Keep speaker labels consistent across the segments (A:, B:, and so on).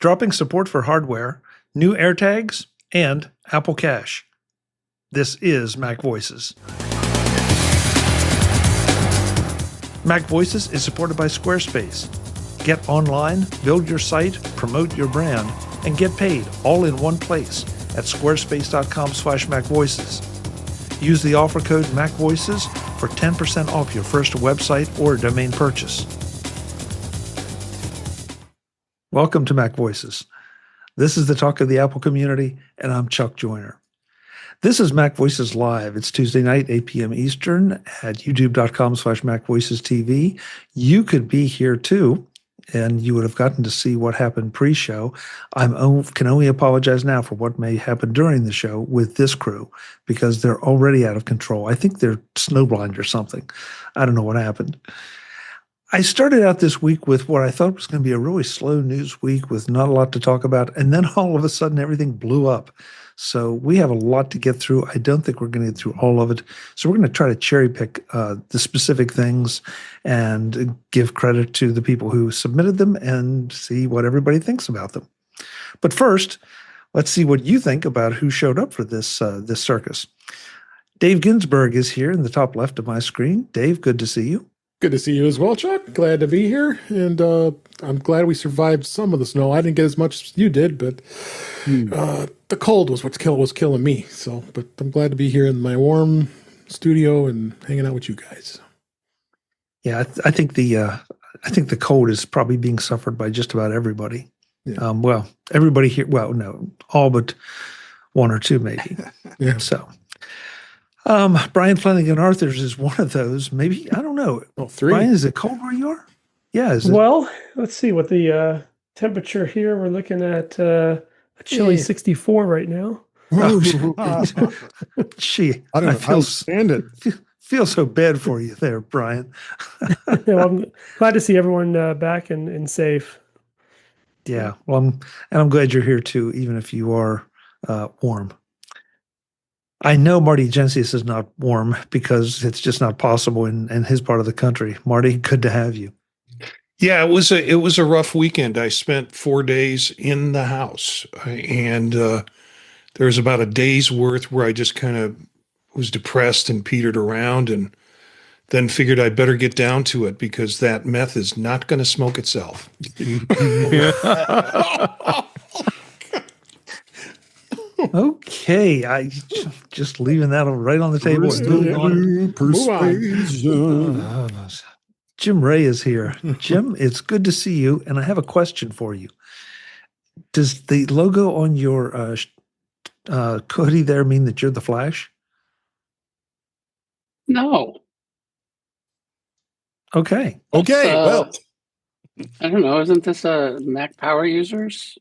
A: dropping support for hardware, new AirTags, and Apple Cash. This is MacVoices. MacVoices is supported by Squarespace. Get online, build your site, promote your brand, and get paid all in one place at squarespace.com/MacVoices. Use the offer code MacVoices for 10% off your first website or domain purchase. Welcome to MacVoices. This is the talk of the Apple community, and I'm Chuck Joyner. This is MacVoices Live. It's Tuesday night, 8 p.m. Eastern at youtube.com/MacVoicesTV. You could be here too, and you would have gotten to see what happened pre-show. I can only apologize now for what may happen during the show with this crew because they're already out of control. I think they're snowblind or something. I don't know what happened. I started out this week with what I thought was going to be a really slow news week with not a lot to talk about, and then all of a sudden everything blew up. So we have a lot to get through. I don't think we're going to get through all of it. So we're going to try to cherry pick the specific things and give credit to the people who submitted them and see what everybody thinks about them. But first, let's see what you think about who showed up for this this circus. Dave Ginsburg is here in the top left of my screen. Dave, good to see you.
B: Good to see you as well, Chuck. Glad to be here, and I'm glad we survived some of the snow. I didn't get as much as you did, but the cold was what was killing me. So, but I'm glad to be here in my warm studio and hanging out with you guys.
A: Yeah, I think the cold is probably being suffered by just about everybody.
B: Yeah.
A: Well, everybody here. Well, no, all but one or two maybe.
B: Yeah.
A: So. Brian Flanigan-Arthurs is one of those. Maybe, I don't know.
B: Oh, three.
A: Brian, is it cold where you are? Yeah. Is it?
C: Well, let's see what the temperature here. We're looking at a chilly 64 right now.
A: Gee,
B: I don't know how to stand it.
A: Feel so bad for you there, Brian.
C: Well, I'm glad to see everyone back and safe.
A: Yeah. Well, I'm glad you're here too, even if you are warm. I know Marty Jencius is not warm because it's just not possible in his part of the country. Marty, good to have you.
D: Yeah, it was a rough weekend. I spent 4 days in the house, and there was about a day's worth where I just kind of was depressed and petered around, and then figured I'd better get down to it because that meth is not going to smoke itself.
A: Okay, I just leaving that right on the table. Jim Ray is here. Jim, it's good to see you, and I have a question for you. Does the logo on your hoodie there mean that you're the Flash?
E: No.
A: Okay.
B: Okay. Well,
E: I don't know. Isn't this a Mac Power Users?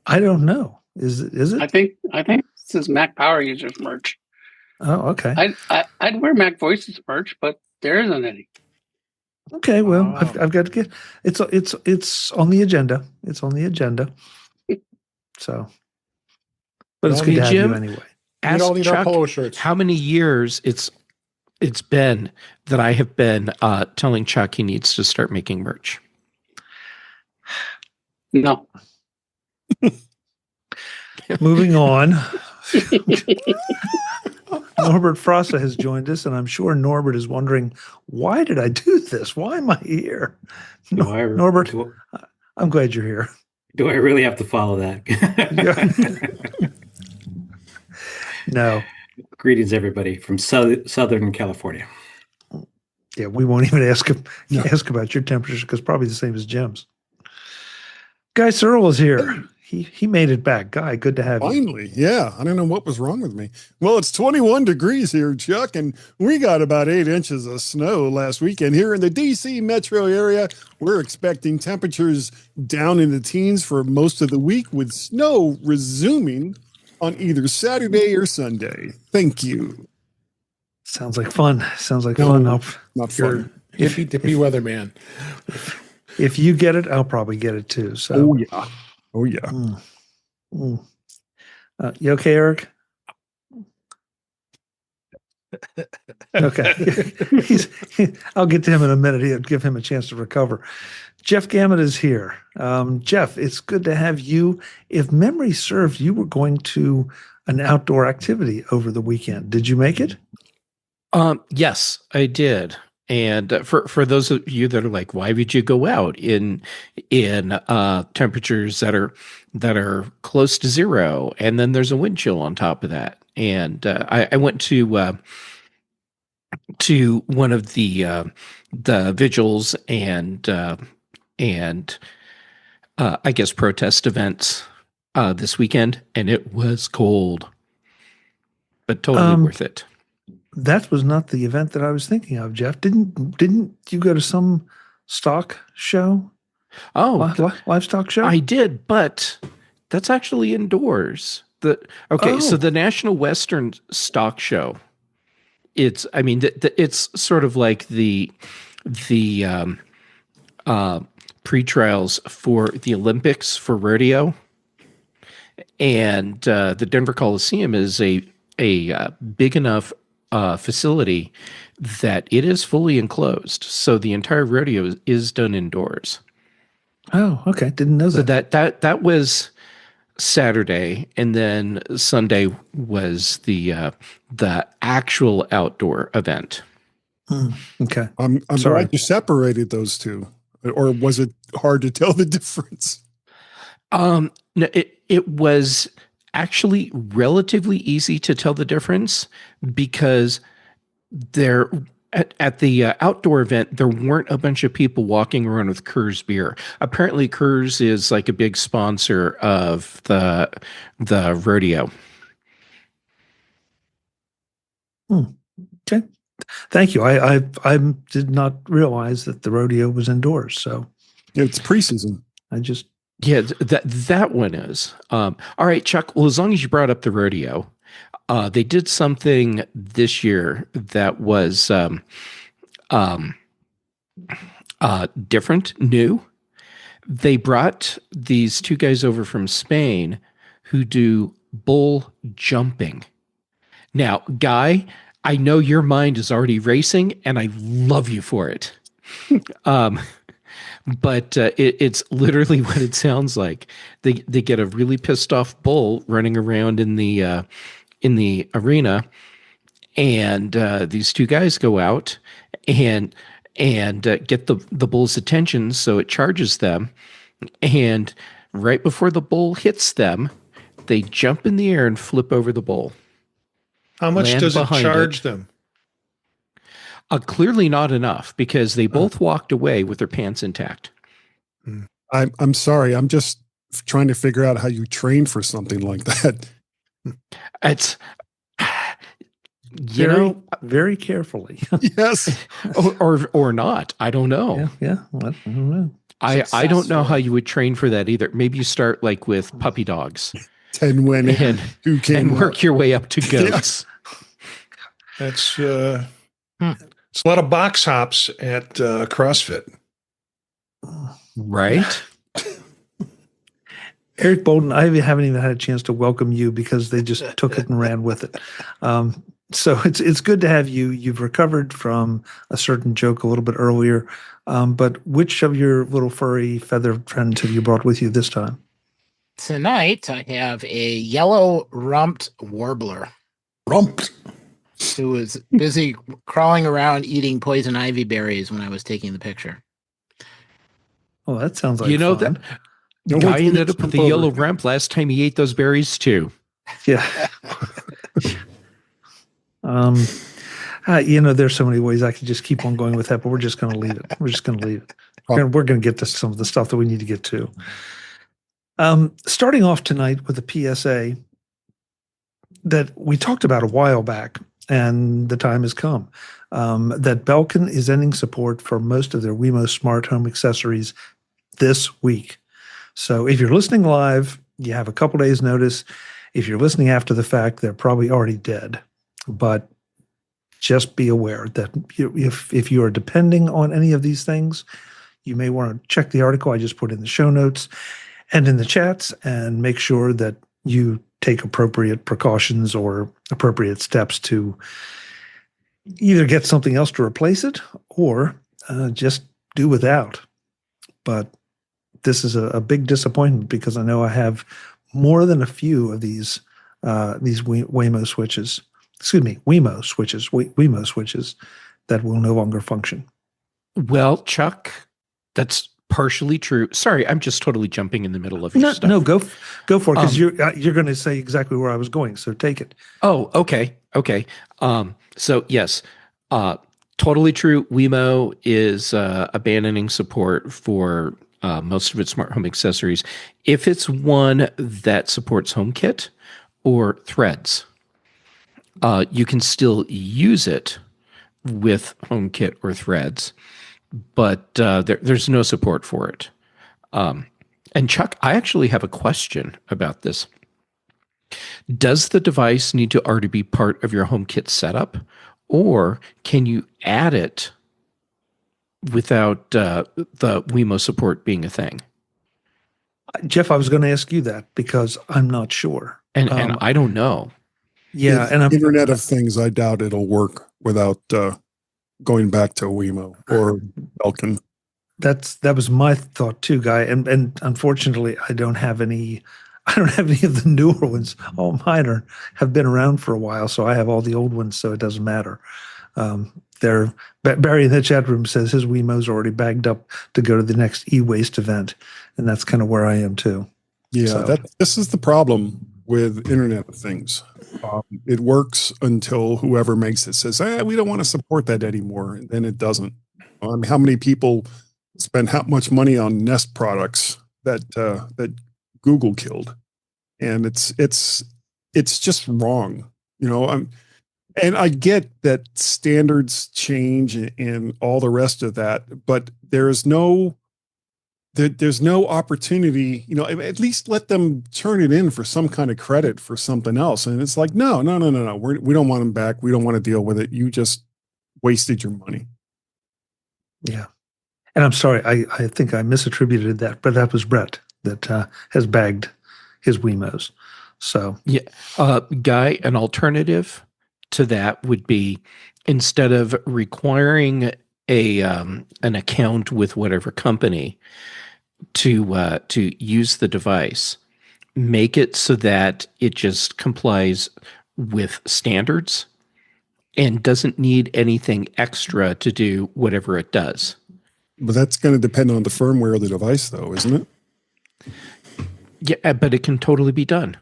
A: I don't know. Is it?
E: I think this is Mac Power Users merch.
A: Oh, okay.
E: I'd wear MacVoices merch, but there isn't any.
A: Okay, well, I've got to get it's on the agenda. It's on the agenda. So, but it's good to have you anyway.
B: Ask Chuck polo shirts.
F: How many years it's been that I have been telling Chuck he needs to start making merch.
E: No.
A: Moving on. Norbert Frassa has joined us, and I'm sure Norbert is wondering, why did I do this? Why am I here? Norbert, I'm glad you're here.
G: Do I really have to follow that?
A: No.
G: Greetings, everybody, from Southern California.
A: Yeah, we won't even ask about your temperature because probably the same as Jim's. Guy Serle is here. He made it back. Guy, good to have you.
B: Finally, yeah. I don't know what was wrong with me. Well, it's 21 degrees here, Chuck, and we got about 8 inches of snow last weekend. Here in the D.C. metro area, we're expecting temperatures down in the teens for most of the week, with snow resuming on either Saturday or Sunday. Thank you.
A: Sounds like fun. Fun.
B: Not fun.
C: Hippy dippy weatherman.
A: If you get it, I'll probably get it too. So.
B: Oh yeah.
A: You okay, Eric? Okay. I'll get to him in a minute. He'll give him a chance to recover. Jeff Gamet is here. Jeff, it's good to have you. If memory serves, you were going to an outdoor activity over the weekend. Did you make it?
F: Yes, I did. And for those of you that are like, why would you go out in temperatures that are close to zero, and then there's a wind chill on top of that? And I went to one of the vigils and I guess protest events this weekend, and it was cold, but totally worth it.
A: That was not the event that I was thinking of, Jeff. Didn't you go to some stock show?
F: Oh,
A: livestock show?
F: I did, but that's actually indoors. So the National Western Stock Show. It's sort of like the pre-trials for the Olympics for rodeo, and the Denver Coliseum is a big enough facility that it is fully enclosed. So the entire rodeo is done indoors.
A: Oh, okay. Didn't know that.
F: So that was Saturday, and then Sunday was the actual outdoor event.
A: Okay.
B: I'm
A: Sorry.
B: glad you separated those two. Or was it hard to tell the difference?
F: No, it was actually relatively easy to tell the difference because at the outdoor event, there weren't a bunch of people walking around with Coors beer. Apparently, Coors is like a big sponsor of the rodeo.
A: Okay. Thank you. I did not realize that the rodeo was indoors. So
B: It's preseason.
F: That one is. All right, Chuck. Well, as long as you brought up the rodeo, they did something this year that was different, new. They brought these two guys over from Spain who do bull jumping. Now, Guy, I know your mind is already racing, and I love you for it. But it's literally what it sounds like. They get a really pissed off bull running around in the arena, and these two guys go out and get the bull's attention, so it charges them. And right before the bull hits them, they jump in the air and flip over the bull.
D: How much does it charge them?
F: Clearly not enough, because they both walked away with their pants intact.
B: I'm sorry. I'm just trying to figure out how you train for something like that.
F: It's
A: very carefully.
B: Yes.
F: or not. I don't know.
A: Yeah. I don't know.
F: I don't know how you would train for that either. Maybe you start like with puppy dogs.
B: 10 went in,
F: and work your way up to goats.
D: Yeah. That's it's a lot of box hops at CrossFit.
F: Right?
A: Eric Bolden, I haven't even had a chance to welcome you because they just took it and ran with it. So it's good to have you. You've recovered from a certain joke a little bit earlier. But which of your little furry feather friends have you brought with you this time?
H: Tonight, I have a yellow rumped warbler.
I: Rumped?
H: Who was busy crawling around eating poison ivy berries when I was taking the picture.
A: Oh, that sounds like fun.
F: That guy ended up with the yellow rump last time he ate those berries too.
A: Yeah. There's so many ways I could just keep on going with that, but we're just going to leave it. We're going to get to some of the stuff that we need to get to. Starting off tonight with a PSA that we talked about a while back, and the time has come, that Belkin is ending support for most of their Wemo smart home accessories this week. So if you're listening live, you have a couple days notice. If you're listening after the fact, they're probably already dead. But just be aware that if you are depending on any of these things, you may want to check the article I just put in the show notes and in the chats, and make sure that you take appropriate precautions or appropriate steps to either get something else to replace it or just do without. but this is a big disappointment because I know I have more than a few of these Wemo switches. Excuse me, Wemo switches that will no longer function.
F: Well, Chuck, that's partially true. Sorry, I'm just totally jumping in the middle of your stuff.
A: No, go for it because you're going to say exactly where I was going. So take it.
F: Oh, okay. So yes, totally true. Wemo is abandoning support for most of its smart home accessories. If it's one that supports HomeKit or Threads, you can still use it with HomeKit or Threads, but there's no support for it. And Chuck, I actually have a question about this. Does the device need to already be part of your HomeKit setup, or can you add it without the Wemo support being a thing?
A: Jeff, I was going to ask you that because I'm not sure.
F: And I don't know.
A: Yeah, and
B: Internet of Things, I doubt it'll work without going back to Wemo or Belkin.
A: That was my thought too, Guy. And unfortunately, I don't have any of the newer ones. All mine have been around for a while, so I have all the old ones, so it doesn't matter. Barry in the chat room says his Wemo's are already bagged up to go to the next e-waste event, and that's kind of where I am too.
B: Yeah,
A: so.
B: This is the problem with Internet of Things. It works until whoever makes it says, we don't want to support that anymore, and then it doesn't. How many people spend how much money on Nest products that Google killed? And it's just wrong, and I get that standards change and all the rest of that, but there's no opportunity, at least let them turn it in for some kind of credit for something else. And it's like, no. We don't want them back. We don't want to deal with it. You just wasted your money.
A: Yeah. And I'm sorry, I think I misattributed that, but that was Brett that has bagged his Wemos. So
F: yeah, Guy, an alternative to that would be, instead of requiring an account with whatever company to use the device, make it so that it just complies with standards and doesn't need anything extra to do whatever it does.
B: But that's going to depend on the firmware of the device, though, isn't it?
F: Yeah, but it can totally be done.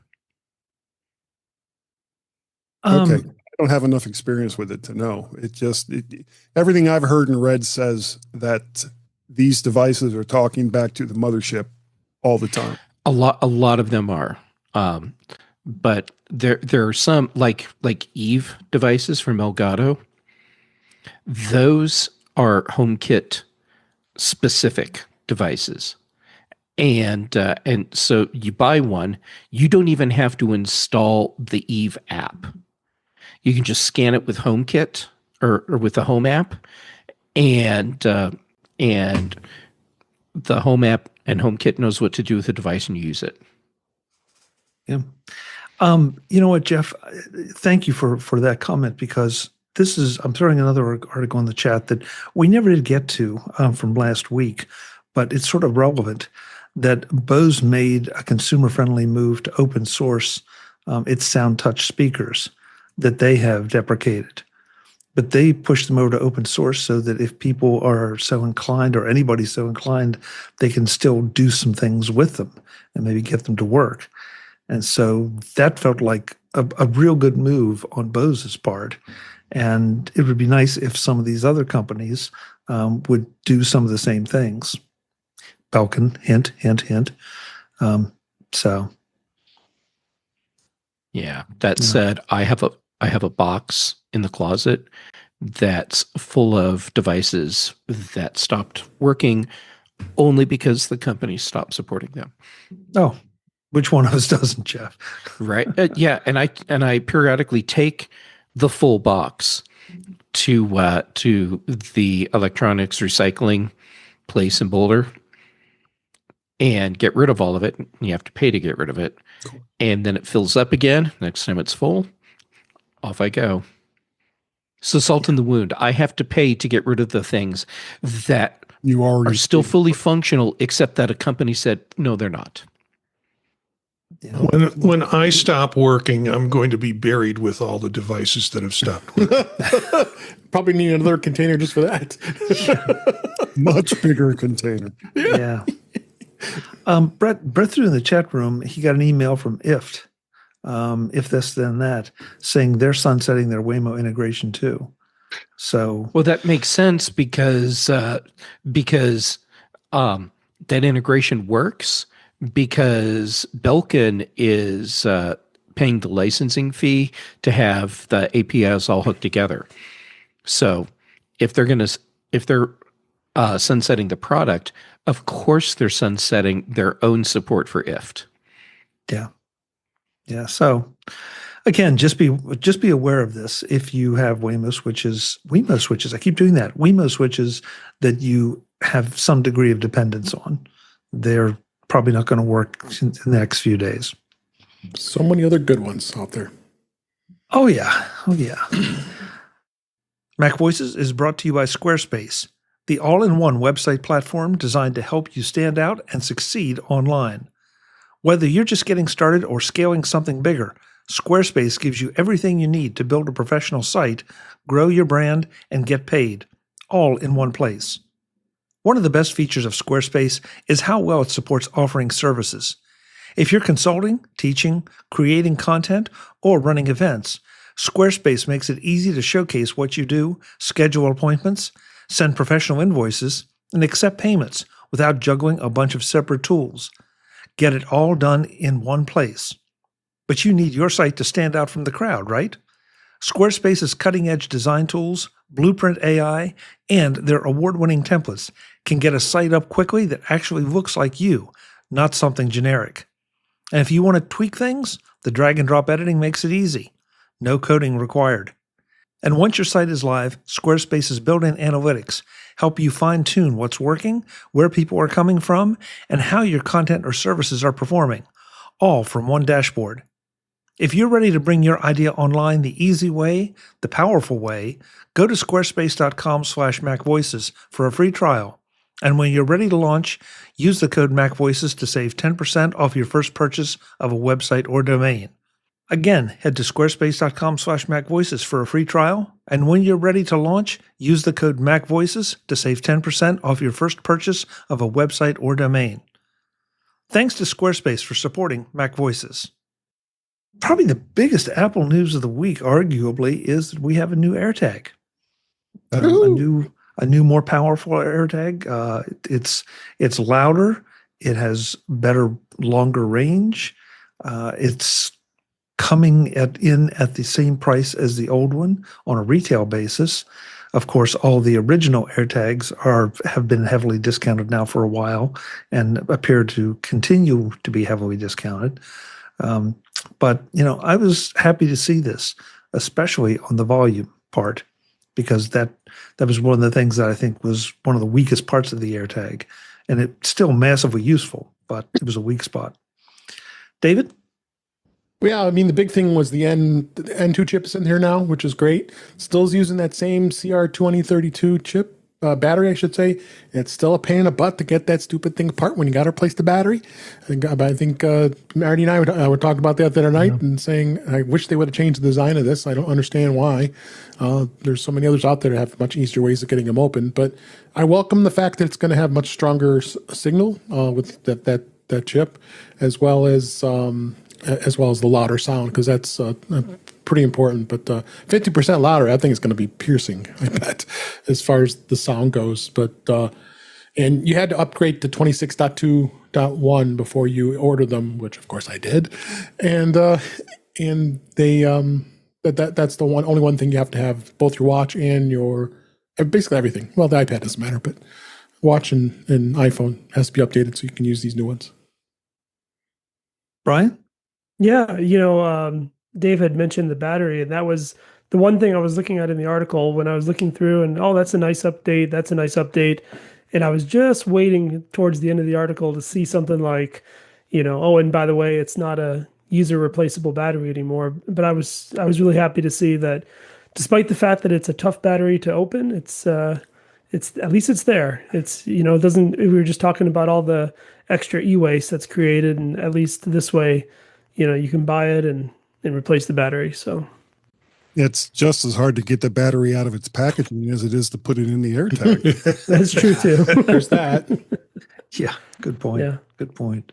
B: Okay. I don't have enough experience with it to know. Everything I've heard and read says that these devices are talking back to the mothership all the time.
F: A lot of them are. But there are some like Eve devices from Elgato. Those are HomeKit specific devices. And so you buy one, you don't even have to install the Eve app. You can just scan it with HomeKit or with the Home app, and the Home app and HomeKit knows what to do with the device, and you use it.
A: Yeah. You know what, Jeff? Thank you for that comment, because I'm throwing another article in the chat that we never did get to from last week, but it's sort of relevant that Bose made a consumer-friendly move to open source its SoundTouch speakers that they have deprecated. But they pushed them over to open source so that if people are so inclined, or anybody's so inclined, they can still do some things with them and maybe get them to work. And so that felt like a real good move on Bose's part. And it would be nice if some of these other companies would do some of the same things. Belkin, hint, hint, hint. So.
F: Yeah. That said, I have a box in the closet that's full of devices that stopped working only because the company stopped supporting them.
A: Oh, which one of us doesn't, Jeff?
F: Right. Yeah. And I periodically take the full box to the electronics recycling place in Boulder and get rid of all of it. You have to pay to get rid of it. Cool. And then it fills up again. Next time it's full, off I go. So salt in the wound. I have to pay to get rid of the things that
B: You already
F: are still fully functional, except that a company said, no, they're not.
A: Yeah.
D: When I stop working, I'm going to be buried with all the devices that have stopped working.
I: Probably need another container just for that.
B: much bigger container.
A: Yeah. Brett threw in the chat room, he got an email from IFT, if this then that, saying they're sunsetting their Wemo integration too. So
F: Well, that makes sense because that integration works because Belkin is paying the licensing fee to have the APIs all hooked together. So if they're sunsetting the product, of course they're sunsetting their own support for IFT.
A: yeah. So again, just be aware of this. If you have Wemo switches, I keep doing that. Wemo switches that you have some degree of dependence on, they're probably not going to work in the next few days.
I: So many other good ones out there.
A: Oh yeah. MacVoices is brought to you by Squarespace, the all-in-one website platform designed to help you stand out and succeed online. Whether you're just getting started or scaling something bigger, Squarespace gives you everything you need to build a professional site, grow your brand, and get paid, all in one place. One of the best features of Squarespace is how well it supports offering services. If you're consulting, teaching, creating content, or running events, Squarespace makes it easy to showcase what you do, schedule appointments, send professional invoices, and accept payments without juggling a bunch of separate tools. Get it all done in one place. But you need your site to stand out from the crowd, right? Squarespace's cutting-edge design tools, Blueprint AI, and their award-winning templates can get a site up quickly that actually looks like you, not something generic. And if you want to tweak things, the drag-and-drop editing makes it easy. No coding required. And once your site is live, Squarespace's built-in analytics help you fine-tune what's working, where people are coming from, and how your content or services are performing, all from one dashboard. If you're ready to bring your idea online the easy way, the powerful way, go to squarespace.com/MacVoices for a free trial. And when you're ready to launch, use the code MacVoices to save 10% off your first purchase of a website or domain. Again, head to squarespace.com/MacVoices for a free trial. And when you're ready to launch, use the code MacVoices to save 10% off your first purchase of a website or domain. Thanks to Squarespace for supporting MacVoices. Probably the biggest Apple news of the week, arguably, is that we have a new AirTag. A new, more powerful AirTag. It's louder. It has better, longer range. It's coming in at the same price as the old one on a retail basis. Of course, all the original AirTags have been heavily discounted now for a while and appear to continue to be heavily discounted. But, I was happy to see this, especially on the volume part, because that was one of the things that I think was one of the weakest parts of the AirTag. And it's still massively useful, but it was a weak spot. David?
I: Well, yeah, I mean, the big thing was the N2 chip's in here now, which is great. Still is using that same CR2032 chip, battery, I should say. It's still a pain in the butt to get that stupid thing apart when you got to replace the battery. I think Marty and I were talking about that the other night and saying, I wish they would have changed the design of this. I don't understand why. There's so many others out there that have much easier ways of getting them open. But I welcome the fact that it's going to have much stronger signal with that chip, as well as the louder sound, because that's pretty important. But 50% louder, I think it's going to be piercing, I bet, as far as the sound goes. But and you had to upgrade to 26.2.1 before you order them, which of course I did. And they that's the only one thing you have to have, both your watch and your basically everything. Well, the iPad doesn't matter, but watch and iPhone has to be updated so you can use these new ones.
A: Brian?
C: Yeah, Dave had mentioned the battery, and that was the one thing I was looking at in the article when I was looking through, and that's a nice update. That's a nice update. And I was just waiting towards the end of the article to see something like, and by the way, it's not a user replaceable battery anymore. But I was really happy to see that despite the fact that it's a tough battery to open, it's it's at least it's there. It's, it doesn't, we were just talking about all the extra e-waste that's created, and at least this way, you can buy it and replace the battery. So
B: It's just as hard to get the battery out of its packaging as it is to put it in the AirTag.
C: that's true too.
I: There's that.
A: Yeah, good point.
C: Yeah.
A: Good point.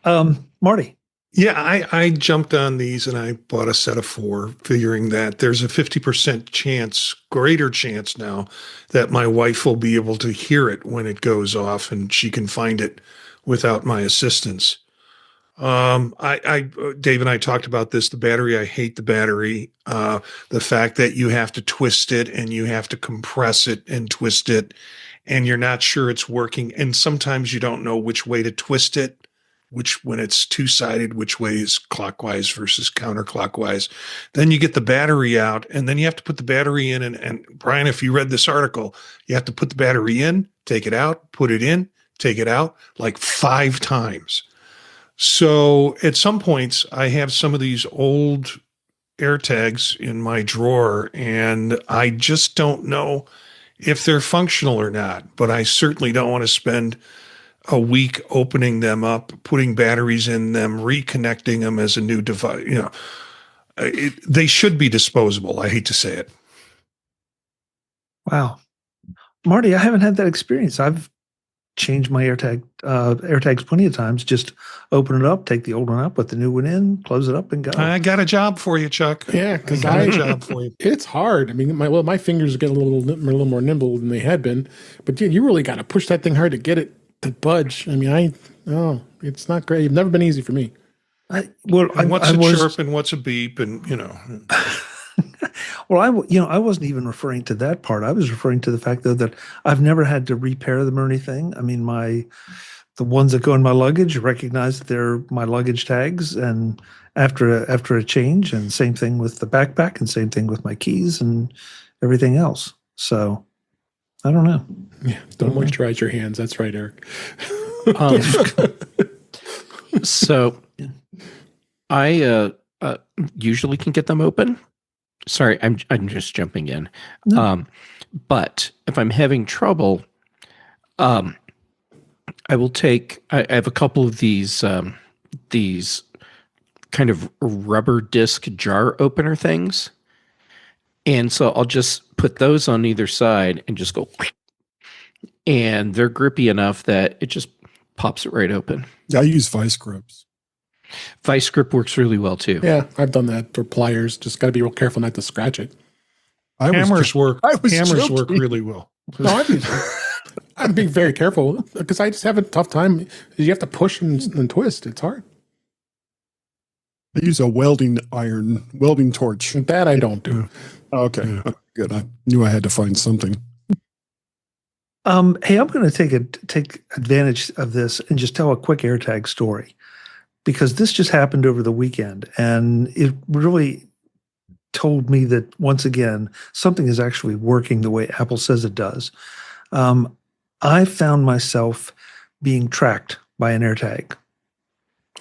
A: Marty.
D: Yeah, I jumped on these and I bought a set of 4, figuring that there's a 50% chance, greater chance now, that my wife will be able to hear it when it goes off and she can find it without my assistance. Dave and I talked about this, the battery. I hate the battery. The fact that you have to twist it and you have to compress it and twist it and you're not sure it's working. And sometimes you don't know which way to twist it. When it's two-sided, which way is clockwise versus counterclockwise. Then you get the battery out, and then you have to put the battery in. And Brian, if you read this article, you have to put the battery in, take it out, put it in, take it out, like 5 times. So at some points, I have some of these old AirTags in my drawer, and I just don't know if they're functional or not. But I certainly don't want to spend a week opening them up, putting batteries in them, reconnecting them as a new device. They should be disposable. I hate to say it.
A: Wow. Marty, I haven't had that experience. I've changed my AirTags plenty of times. Just open it up, take the old one out, put the new one in, close it up, and go.
D: I got a job for you, Chuck.
I: Yeah, because
D: I got a job for you.
I: It's hard. I mean, my fingers get a little more nimble than they had been, but dude, you really got to push that thing hard to get it to budge. I mean, it's not great. It's never been easy for me.
D: What's a chirp and what's a beep, and
A: Well, I wasn't even referring to that part. I was referring to the fact, though, that I've never had to repair them or anything. I mean, the ones that go in my luggage recognize that they're my luggage tags, and after a change, and same thing with the backpack, and same thing with my keys and everything else. So I don't know.
I: Yeah, don't moisturize your hands. That's right, Eric.
F: So I usually can get them open. Sorry, I'm just jumping in.
A: No.
F: But if I'm having trouble, I will take. I have a couple of these kind of rubber disc jar opener things, and so I'll just put those on either side and just go, and they're grippy enough that it just pops it right open.
B: I use vice grips.
F: Vice grip works really well too.
I: Yeah, I've done that. Or pliers. Just got to be real careful not to scratch it.
D: Hammers work
B: joking.
D: really well.
I: No, I'm being very careful because I just have a tough time. You have to push and twist. It's hard.
B: I use a welding torch.
I: That I don't do.
B: Okay, good. I knew I had to find something.
A: Hey, I'm going to take advantage of this and just tell a quick AirTag story, because this just happened over the weekend, and it really told me that, once again, something is actually working the way Apple says it does. I found myself being tracked by an AirTag.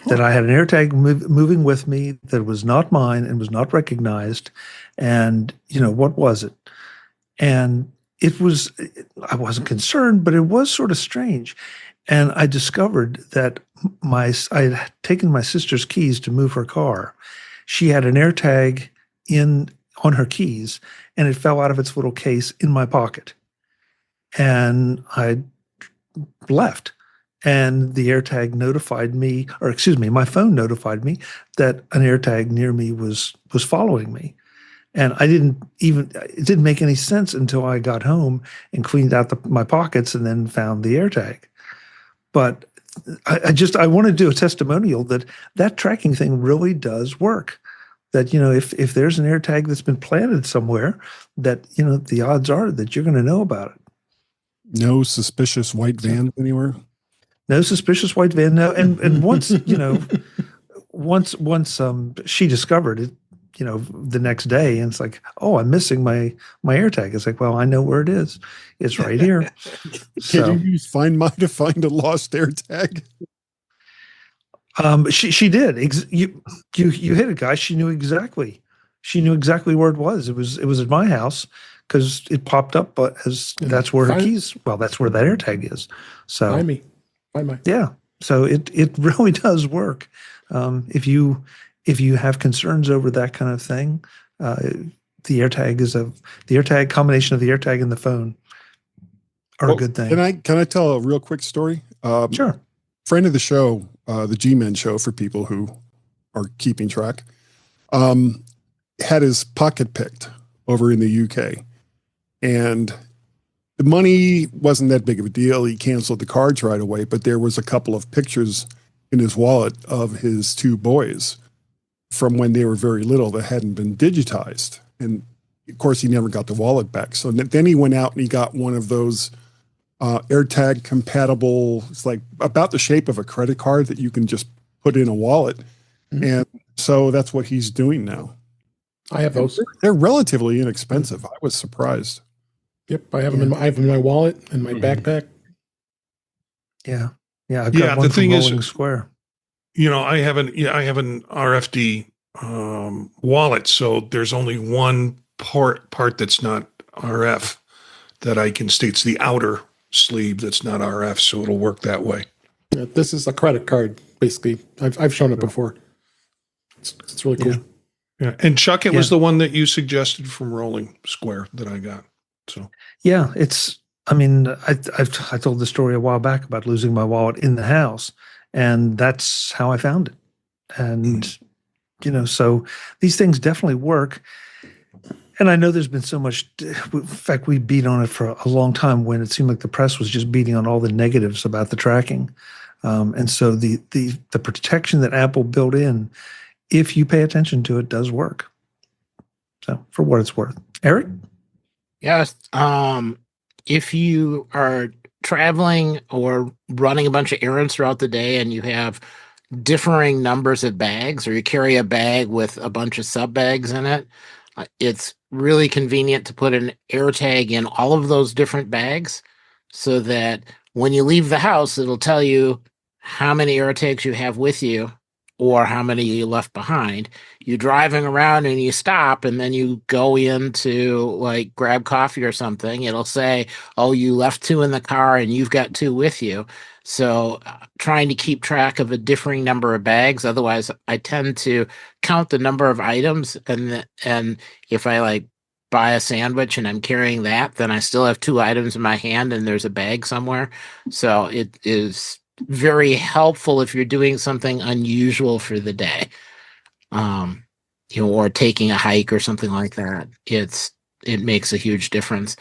A: That I had an AirTag moving with me that was not mine and was not recognized. And, what was it? And I wasn't concerned, but it was sort of strange. And I discovered that I had taken my sister's keys to move her car. She had an AirTag on her keys, and it fell out of its little case in my pocket. And I left. And the AirTag notified me, my phone notified me that an AirTag near me was following me. And it didn't make any sense until I got home and cleaned out my pockets and then found the AirTag. But I want to do a testimonial that tracking thing really does work. That, if there's an AirTag that's been planted somewhere, that, the odds are that you're going to know about it.
B: No suspicious white van anywhere?
A: No suspicious white van. No. And once, once she discovered it, the next day, and it's like, oh, I'm missing my AirTag. It's like, well, I know where it is. It's right here.
B: Can you use Find My to find a lost AirTag?
A: She did. You hit it, guys. She knew exactly. She knew exactly where it was. It was at my house, because it popped up, but as that's where her keys. Well, that's where that AirTag is. So
I: Find me.
A: yeah. So it really does work. If you have concerns over that kind of thing, the AirTag combination of the AirTag and the phone are a good thing.
B: Can I tell a real quick story?
A: Sure.
B: Friend of the show, the G-Men show for people who are keeping track, had his pocket picked over in the UK, and the money wasn't that big of a deal. He canceled the cards right away, but there was a couple of pictures in his wallet of his two boys from when they were very little that hadn't been digitized. And of course, he never got the wallet back. So then he went out and he got one of those AirTag compatible, it's like about the shape of a credit card that you can just put in a wallet. Mm-hmm. And so that's what he's doing now.
I: I have those.
B: They're relatively inexpensive. I was surprised.
I: Yep, I have them in my wallet and my backpack.
A: Yeah. I've got one
D: the thing
A: from Rolling
D: is,
A: Square.
D: I have an RFD wallet, so there's only one part that's not RF that I can state. It's the outer sleeve that's not RF, so it'll work that way.
I: Yeah, this is a credit card, basically. I've shown it before. It's really cool.
D: Yeah, and Chuck, it was the one that you suggested from Rolling Square that I got. So
A: yeah, I told the story a while back about losing my wallet in the house, and that's how I found it. And so these things definitely work. And I know there's been so much. In fact, we beat on it for a long time when it seemed like the press was just beating on all the negatives about the tracking. And so the protection that Apple built in, if you pay attention to it, does work. So for what it's worth, Eric.
H: Yes. If you are traveling or running a bunch of errands throughout the day and you have differing numbers of bags, or you carry a bag with a bunch of sub bags in it, it's really convenient to put an AirTag in all of those different bags so that when you leave the house, it'll tell you how many AirTags you have with you or how many you left behind. You're driving around and you stop and then you go in to like grab coffee or something. It'll say, oh, you left 2 in the car and you've got 2 with you. So trying to keep track of a differing number of bags. Otherwise, I tend to count the number of items. And if I like buy a sandwich and I'm carrying that, then I still have 2 items in my hand and there's a bag somewhere. So it is very helpful if you're doing something unusual for the day, or taking a hike or something like that. It makes a huge difference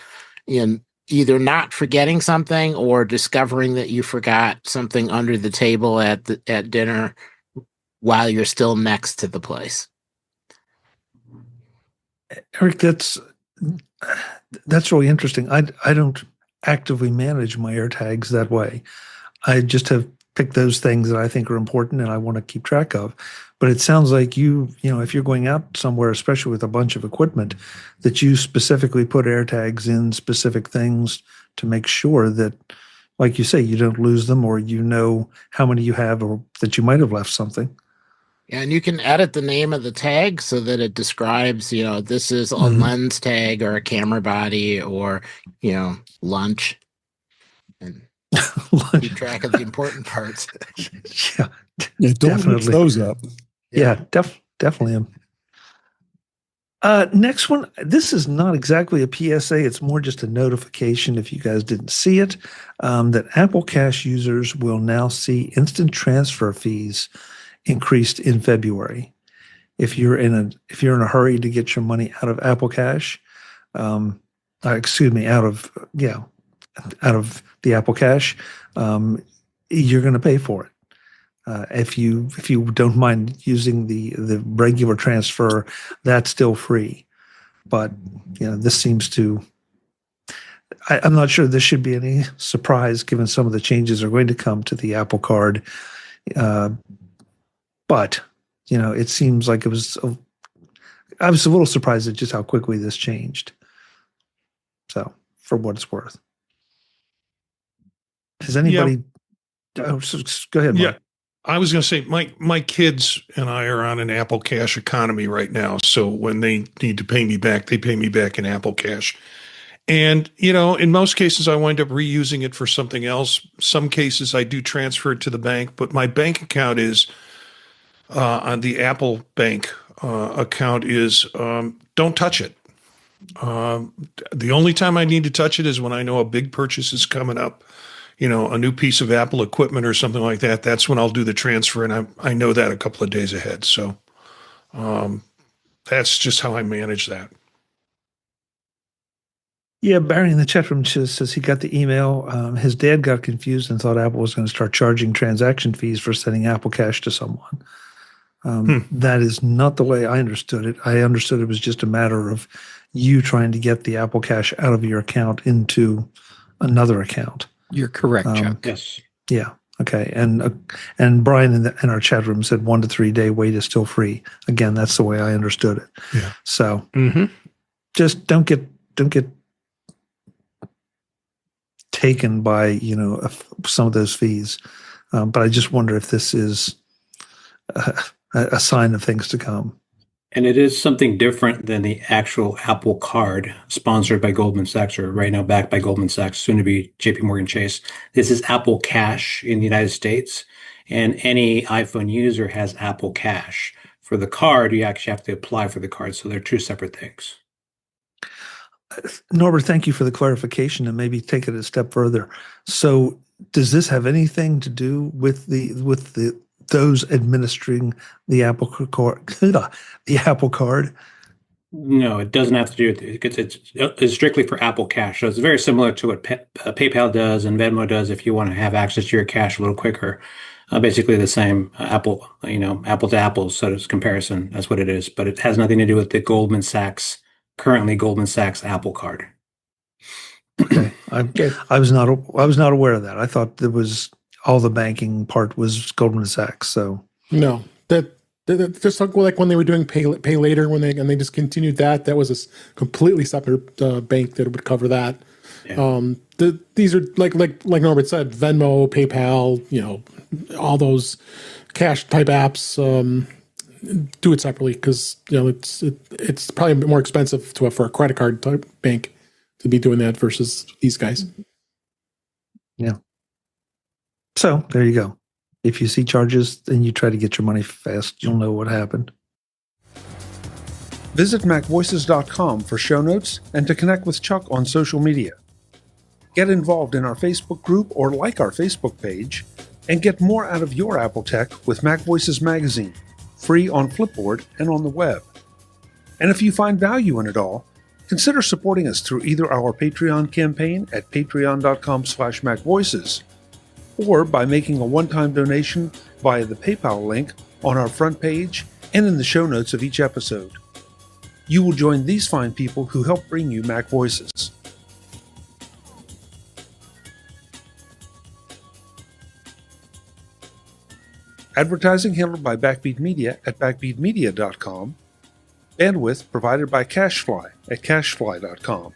H: in either not forgetting something or discovering that you forgot something under the table at dinner while you're still next to the place.
A: Eric, that's really interesting. I don't actively manage my AirTags that way. I just have picked those things that I think are important and I want to keep track of. But it sounds like if you're going out somewhere, especially with a bunch of equipment, that you specifically put AirTags in specific things to make sure that, like you say, you don't lose them, or how many you have, or that you might have left something.
H: Yeah, and you can edit the name of the tag so that it describes, this is a lens tag or a camera body or, lunch. And keep track of the important parts.
A: Yeah,
B: don't mix those up.
A: Yeah, definitely. Next one. This is not exactly a PSA. It's more just a notification, if you guys didn't see it, that Apple Cash users will now see instant transfer fees increased in February. If you're in a hurry to get your money out of Apple Cash, out of the Apple Cash, you're going to pay for it. If you don't mind using the regular transfer, that's still free. But this seems to. I'm not sure this should be any surprise, given some of the changes are going to come to the Apple Card. But it seems like it was. I was a little surprised at just how quickly this changed. So, for what it's worth. Has anybody? Oh, so go ahead, Mark.
D: Yeah, I was going to say my kids and I are on an Apple Cash economy right now. So when they need to pay me back, they pay me back in Apple Cash. And, in most cases, I wind up reusing it for something else. Some cases I do transfer it to the bank, but my bank account is on the Apple Bank account is don't touch it. The only time I need to touch it is when I know a big purchase is coming up, a new piece of Apple equipment or something like that. That's when I'll do the transfer, and I know that a couple of days ahead. So that's just how I manage that.
A: Yeah, Barry in the chat room says he got the email. His dad got confused and thought Apple was going to start charging transaction fees for sending Apple Cash to someone. That is not the way I understood it. I understood it was just a matter of you trying to get the Apple Cash out of your account into another account.
F: You're correct, Chuck.
G: Yes.
A: Yeah. Okay. And Brian in our chat room said 1 to 3 day wait is still free. Again, that's the way I understood it.
D: Yeah.
A: So just don't get taken by some of those fees. But I just wonder if this is a sign of things to come.
G: And it is something different than the actual Apple Card sponsored by Goldman Sachs, or right now backed by Goldman Sachs, soon to be JP Morgan Chase. This is Apple Cash in the United States, and any iPhone user has Apple Cash. For the card, you actually have to apply for the card, so they're two separate things.
A: Norbert, thank you for the clarification, and maybe take it a step further. So does this have anything to do with those administering the Apple card? The Apple Card?
G: No, it doesn't have to do with it. It's strictly for Apple Cash. So it's very similar to what PayPal does and Venmo does if you want to have access to your cash a little quicker. Basically the same apple to apples sort of comparison. That's what it is. But it has nothing to do with the currently Goldman Sachs Apple Card.
A: Okay. I was not aware of that. I thought there was all the banking part was Goldman Sachs. So
I: no, that just like when they were doing pay later when they discontinued that was a completely separate bank that would cover that. Yeah. These are like Norbert said, Venmo, PayPal, all those cash type apps do it separately because it's probably a bit more expensive for a credit card type bank to be doing that versus these guys.
A: Yeah. So there you go. If you see charges and you try to get your money fast, you'll know what happened. Visit MacVoices.com for show notes and to connect with Chuck on social media. Get involved in our Facebook group or like our Facebook page and get more out of your Apple tech with MacVoices Magazine, free on Flipboard and on the web. And if you find value in it all, consider supporting us through either our Patreon campaign at patreon.com/MacVoices or by making a one-time donation via the PayPal link on our front page and in the show notes of each episode. You will join these fine people who help bring you Mac Voices. Advertising handled by Backbeat Media at backbeatmedia.com. Bandwidth provided by CashFly at cashfly.com.